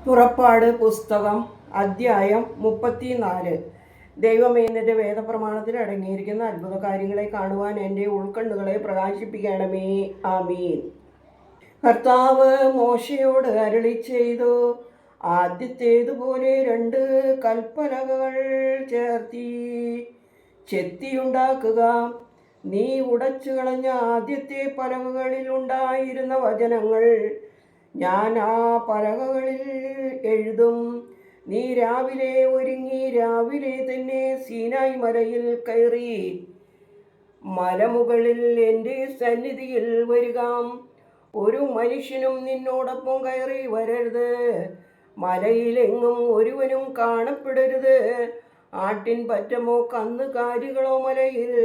പുറപ്പാട് പുസ്തകം അധ്യായം 34. ദൈവമേ, നിന്റെ വേദപ്രമാണത്തിൽ അടങ്ങിയിരിക്കുന്ന അത്ഭുത കാര്യങ്ങളെ കാണുവാൻ എൻ്റെ ഉൾക്കണ്ണുകളെ പ്രകാശിപ്പിക്കണമേ. ആമീൻ. കർത്താവ് മോശയോട് അരുളി ചെയ്തു, ആദ്യത്തേതുപോലെ 2 കൽപ്പലകകൾ ചെത്തിയുണ്ടാക്കുക. നീ ഉടച്ചു കളഞ്ഞ ആദ്യത്തെ പലകകളിൽ ഉണ്ടായിരുന്ന വചനങ്ങൾ ഞാൻ ആ പലകകളിൽ എഴുതും. നീ രാവിലെ ഒരുങ്ങി രാവിലെ തന്നെ സീനായി മലയിൽ കയറി മലമുകളിൽ എൻ്റെ സന്നിധിയിൽ വരിക. ഒരു മനുഷ്യനും നിന്നോടൊപ്പം കയറി വരരുത്. മലയിലെങ്ങും ഒരുവനും കാണപ്പെടരുത്. ആട്ടിൻ പറ്റമോ കന്നുകാലികളോ മലയിൽ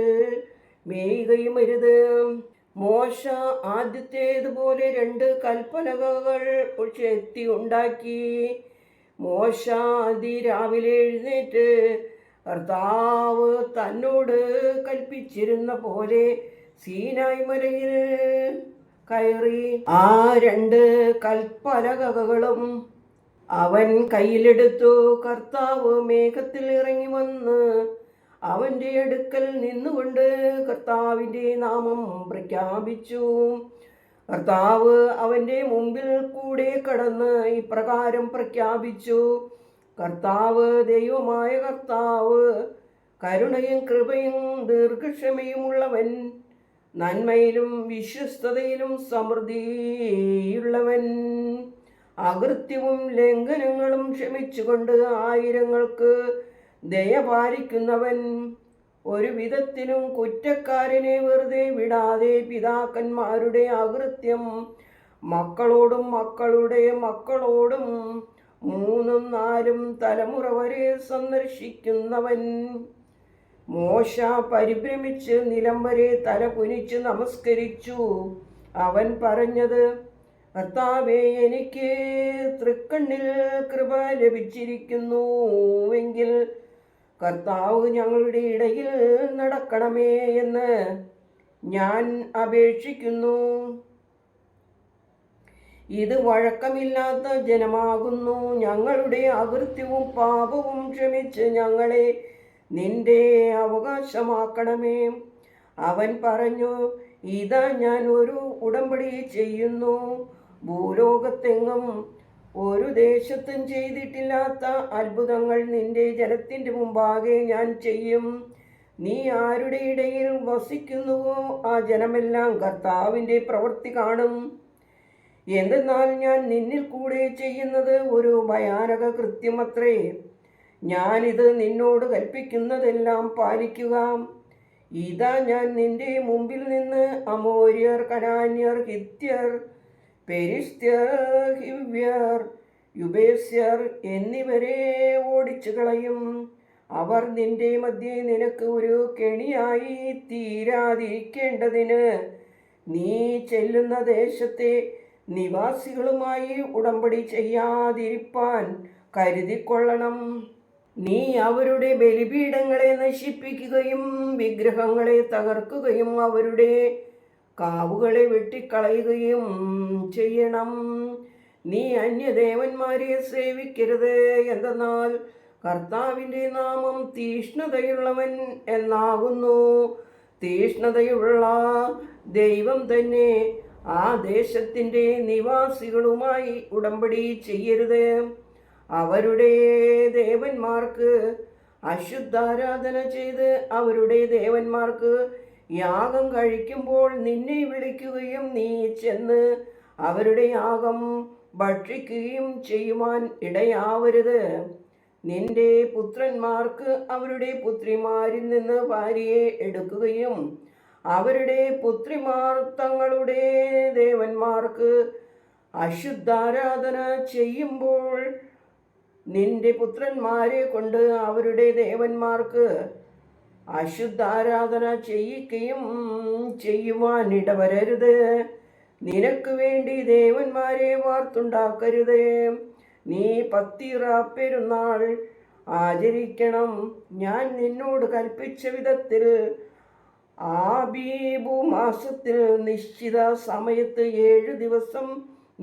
മേയുകയും അരുത്. മോശ ആദ്യത്തേതുപോലെ 2 കൽപ്പലകകൾ ചെത്തിയുണ്ടാക്കി. മോശ അതിരാവിലെ എഴുന്നേറ്റ് കർത്താവ് തന്നോട് കൽപ്പിച്ചിരുന്ന പോലെ സീനായി മലയിൽ കയറി. ആ 2 കൽപ്പലകകളും അവൻ കയ്യിലെടുത്തു. കർത്താവ് മേഘത്തിൽ ഇറങ്ങി വന്ന് അവൻ്റെ അടുക്കൽ നിന്നുകൊണ്ട് കർത്താവിൻ്റെ നാമം പ്രഖ്യാപിച്ചു. കർത്താവ് അവൻ്റെ മുമ്പിൽ കൂടെ കടന്ന് ഇപ്രകാരം പ്രഖ്യാപിച്ചു: കർത്താവ് ദൈവമായ കർത്താവ് കരുണയും കൃപയും ദീർഘക്ഷമയുമുള്ളവൻ, നന്മയിലും വിശ്വസ്തതയിലും സമൃദ്ധിയുള്ളവൻ, അകൃത്യവും ലംഘനങ്ങളും ക്ഷമിച്ചുകൊണ്ട് ആയിരങ്ങൾക്ക് ദയ പാലിക്കുന്നവൻ, ഒരു വിധത്തിലും കുറ്റക്കാരനെ വെറുതെ വിടാതെ പിതാക്കന്മാരുടെ അകൃത്യം മക്കളോടും മക്കളുടെ മക്കളോടും 3ഉം 4ഉം തലമുറ വരെ സന്ദർശിക്കുന്നവൻ. മോശ പരിഭ്രമിച്ച് നിലം വരെ തല കുനിച്ച് നമസ്കരിച്ചു. അവൻ പറഞ്ഞത്: കർത്താവേ, എനിക്ക് തൃക്കണ്ണിൽ കൃപ ലഭിച്ചിരിക്കുന്നുവെങ്കിൽ കർത്താവ് ഞങ്ങളുടെ ഇടയിൽ നടക്കണമേ എന്ന് ഞാൻ അപേക്ഷിക്കുന്നു. ഇത് വഴക്കമില്ലാത്ത ജനമാകുന്നു. ഞങ്ങളുടെ അകൃത്യവും പാപവും ക്ഷമിച്ച് ഞങ്ങളെ നിന്റെ അവകാശമാക്കണമേ. അവൻ പറഞ്ഞു: ഇതാ, ഞാൻ ഒരു ഉടമ്പടി ചെയ്യുന്നു. ഭൂലോകത്തെങ്ങും ഒരു ദേശത്തും ചെയ്തിട്ടില്ലാത്ത അത്ഭുതങ്ങൾ നിന്റെ ജനത്തിൻ്റെ മുമ്പാകെ ഞാൻ ചെയ്യും. നീ ആരുടെ ഇടയിൽ വസിക്കുന്നുവോ ആ ജനമെല്ലാം കർത്താവിൻ്റെ പ്രവൃത്തി കാണും. എന്തെന്നാൽ ഞാൻ നിന്നിൽ കൂടെ ചെയ്യുന്നത് ഒരു ഭയാനക കൃത്യമത്രേ. ഞാനിത് നിന്നോട് കൽപ്പിക്കുന്നതെല്ലാം പാലിക്കുക. ഇതാ, ഞാൻ നിന്റെ മുമ്പിൽ നിന്ന് അമോര്യർ, കനാന്യർ, ഹിത്യർ, പെരിസ്ത്യർ, ഹിവ്യർ, യുബേസ്യർ എന്നിവരെ ഓടിച്ചു കളയും. അവർ നിന്റെ മധ്യേ നിനക്ക് ഒരു കെണിയായി തീരാതിരിക്കേണ്ടതിന് നീ ചെല്ലുന്ന ദേശത്തെ നിവാസികളുമായി ഉടമ്പടി ചെയ്യാതിരിപ്പാൻ കരുതിക്കൊള്ളണം. നീ അവരുടെ ബലിപീഠങ്ങളെ നശിപ്പിക്കുകയും വിഗ്രഹങ്ങളെ തകർക്കുകയും അവരുടെ കാവുകളെ വെട്ടിക്കളയുകയും ചെയ്യണം. നീ അന്യദേവന്മാരെ സേവിക്കരുത്. എന്തെന്നാൽ കർത്താവിൻ്റെ നാമം തീഷ്ണതയുള്ളവൻ എന്നാകുന്നു. തീഷ്ണതയുള്ള ദൈവം തന്നെ ആ ദേശത്തിൻ്റെ നിവാസികളുമായി ഉടമ്പടി ചെയ്യരുത്. അവരുടെ ദേവന്മാർക്ക് അശുദ്ധാരാധന ചെയ്ത് അവരുടെ ദേവന്മാർക്ക് യാഗം കഴിക്കുമ്പോൾ നിന്നെ വിളിക്കുകയും നീ ചെന്ന് അവരുടെ യാഗം ഭക്ഷിക്കുകയും ചെയ്യുവാൻ ഇടയാവരുത്. നിന്റെ പുത്രന്മാർക്ക് അവരുടെ പുത്രിമാരിൽ നിന്ന് ഭാര്യയെ എടുക്കുകയും അവരുടെ പുത്രിമാർ തങ്ങളുടെ ദേവന്മാർക്ക് അശുദ്ധാരാധന ചെയ്യുമ്പോൾ നിന്റെ പുത്രന്മാരെ കൊണ്ട് അവരുടെ ദേവന്മാർക്ക് അശുദ്ധാരാധന ചെയ്യിക്കുകയും ചെയ്യുവാൻ ഇടവരരുത്. നിനക്ക് വേണ്ടി ദേവന്മാരെ വാർത്തുണ്ടാക്കരുത്. നീ പത്തീറ പെരുന്നാൾ ആചരിക്കണം. ഞാൻ നിന്നോട് കൽപ്പിച്ച വിധത്തിൽ ആബീബു മാസത്തിൽ നിശ്ചിത സമയത്ത് 7 ദിവസം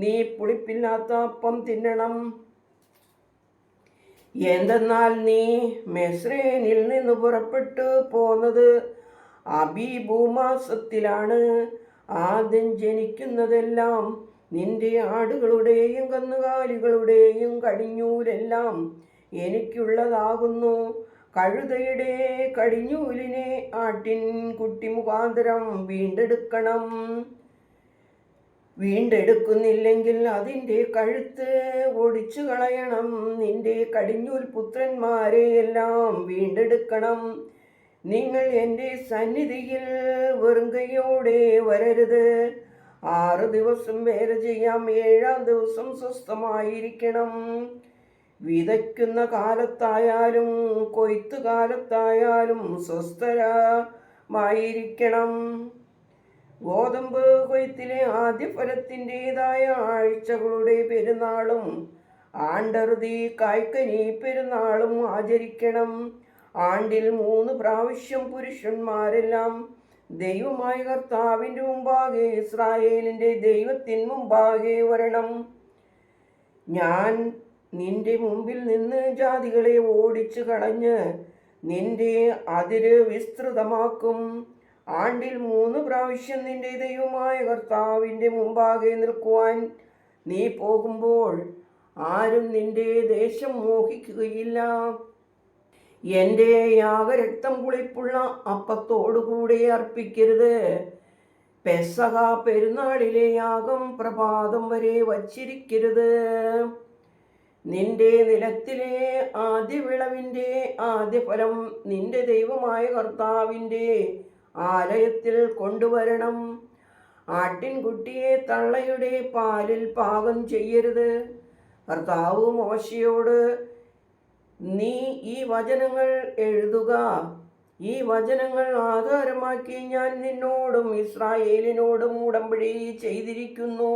നീ പുളിപ്പില്ലാത്ത അപ്പം തിന്നണം. എന്തെന്നാൽ നീ മെസ്രേനിൽ നിന്ന് പുറപ്പെട്ടു പോന്നത് അബീബൂമാസത്തിലാണ്. ആദ്യം ജനിക്കുന്നതെല്ലാം നിന്റെ ആടുകളുടെയും കന്നുകാലികളുടെയും കടിഞ്ഞൂലെല്ലാം എനിക്കുള്ളതാകുന്നു. കഴുതയുടെ കടിഞ്ഞൂലിനെ ആട്ടിൻ കുട്ടി മുഖാന്തരം വീണ്ടെടുക്കുന്നില്ലെങ്കിൽ അതിൻ്റെ കഴുത്ത് ഒടിച്ചു കളയണം. നിന്റെ കടിഞ്ഞൂൽ പുത്രന്മാരെയെല്ലാം വീണ്ടെടുക്കണം. നിങ്ങൾ എൻ്റെ സന്നിധിയിൽ വെറുങ്കയോടെ വരരുത്. 6 ദിവസം വേല ചെയ്യാം, 7-ാം ദിവസം സ്വസ്ഥമായിരിക്കണം. വിതയ്ക്കുന്ന കാലത്തായാലും കൊയ്ത്തു കാലത്തായാലും സ്വസ്ഥമായിരിക്കണം. ഗോതമ്പ് കൊയ്ത്തിലെ ആദ്യ ഫലത്തിൻ്റെതായ ആഴ്ചകളുടെ പെരുന്നാളും ആണ്ടറുതി കായ്ക്കനി പെരുന്നാളും ആചരിക്കണം. ആണ്ടിൽ 3 പ്രാവശ്യം പുരുഷന്മാരെല്ലാം ദൈവമായ കർത്താവിൻ്റെ മുമ്പാകെ, ഇസ്രായേലിൻ്റെ ദൈവത്തിൻ മുമ്പാകെ വരണം. ഞാൻ നിന്റെ മുമ്പിൽ നിന്ന് ജാതികളെ ഓടിച്ചു കളഞ്ഞ് നിന്റെ അതിര് വിസ്തൃതമാക്കും. ആണ്ടിൽ 3 പ്രാവശ്യം നിന്റെ ദൈവമായ കർത്താവിൻ്റെ മുമ്പാകെ നിൽക്കുവാൻ നീ പോകുമ്പോൾ ആരും നിന്റെ ദേശം മോഹിക്കുകയില്ല. എൻ്റെ യാഗരക്തം പുളിപ്പുള്ള അപ്പത്തോടുകൂടെ അർപ്പിക്കരുത്. പെസഹ പെരുന്നാളിലെ യാഗം പ്രഭാതം വരെ വച്ചിരിക്കരുത്. നിന്റെ നിലത്തിലെ ആദ്യ വിളവിൻ്റെ ആദ്യഫലം നിന്റെ ദൈവമായ കർത്താവിൻ്റെ ആലയത്തിൽ കൊണ്ടുവരണം. ആട്ടിൻകുട്ടിയെ തള്ളയുടെ പാലിൽ പാകം ചെയ്യരുത്. കർത്താവ് മോശയോട്, നീ ഈ വചനങ്ങൾ എഴുതുക. ഈ വചനങ്ങൾ ആധാരമാക്കി ഞാൻ നിന്നോടും ഇസ്രായേലിനോടും ഉടമ്പടി ചെയ്തിരിക്കുന്നു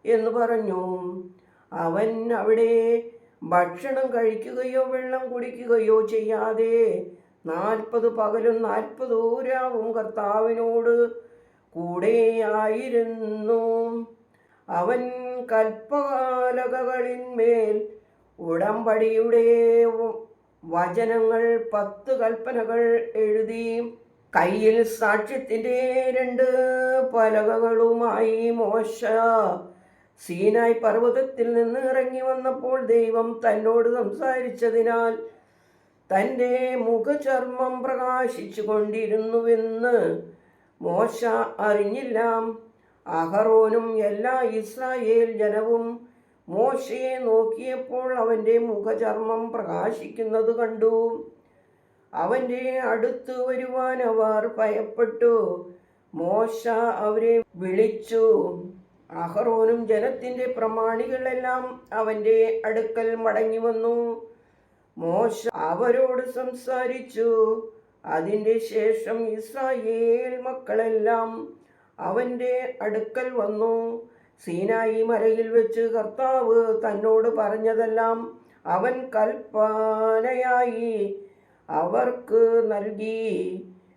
എന്ന് പറഞ്ഞു. അവൻ അവിടെ ഭക്ഷണം കഴിക്കുകയോ വെള്ളം കുടിക്കുകയോ ചെയ്യാതെ 40 പകലും 40 രാവും കർത്താവിനോട് കൂടെയായിരുന്നു. അവൻ കൽപ്പലകകളിന്മേൽ ഉടമ്പടിയുടെ വചനങ്ങൾ 10 കൽപ്പനകൾ എഴുതി കയ്യിൽ സാക്ഷ്യത്തിൻ്റെ 2 പലകകളുമായി മോശ സീനായ് പർവ്വതത്തിൽ നിന്ന് ഇറങ്ങി വന്നപ്പോൾ ദൈവം തന്നോട് സംസാരിച്ചതിനാൽ തൻ്റെ മുഖചർമ്മം പ്രകാശിച്ചു കൊണ്ടിരുന്നുവെന്ന് മോശ അറിഞ്ഞില്ല. അഹറോനും എല്ലാ ഇസ്രായേൽ ജനവും മോശയെ നോക്കിയപ്പോൾ അവൻ്റെ മുഖചർമ്മം പ്രകാശിക്കുന്നത് കണ്ടു. അവൻ്റെ അടുത്ത് വരുവാൻ അവർ ഭയപ്പെട്ടു. മോശ അവരെ വിളിച്ചു. അഹറോനും ജനത്തിൻ്റെ പ്രമാണികളെല്ലാം അവൻ്റെ അടുക്കൽ മടങ്ങി വന്നു. മോശ അവരോട് സംസാരിച്ചു. അതിൻ്റെ ശേഷം ഇസ്രായേൽ മക്കളെല്ലാം അവൻ്റെ അടുക്കൽ വന്നു. സീനായി മലയിൽ വെച്ച് കർത്താവ് തന്നോട് പറഞ്ഞതെല്ലാം അവൻ കൽപ്പനയായി അവർക്ക് നൽകി.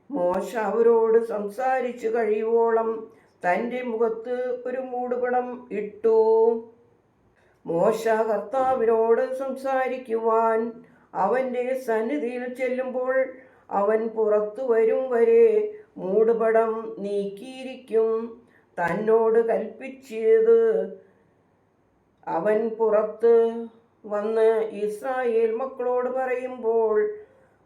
മോശ അവരോട് സംസാരിച്ചു കഴിയുവോളം തൻ്റെ മുഖത്ത് ഒരു മൂടുപടം ഇട്ടു. മോശ കർത്താവിനോട് സംസാരിക്കുവാൻ അവൻ്റെ സന്നിധിയിൽ ചെല്ലുമ്പോൾ അവൻ പുറത്തു വരും വരെ മൂടുപടം നീക്കിയിരിക്കും. തന്നോട് കൽപ്പിച്ചത് അവൻ പുറത്ത് വന്ന് ഇസ്രായേൽ മക്കളോട് പറയുമ്പോൾ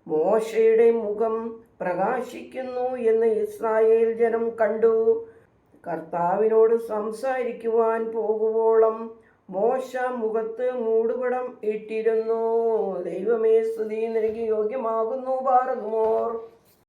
മോശയുടെ മുഖം പ്രകാശിക്കുന്നു എന്ന് ഇസ്രായേൽ ജനം കണ്ടു. കർത്താവിനോട് സംസാരിക്കുവാൻ പോകുവോളം മോശ മുഖത്ത് മൂടുപടം ഇട്ടിരുന്നു. ദൈവമേ, സ്തുതി നിനക്ക് യോഗ്യമാകുന്നു. ബാറകുമോർ.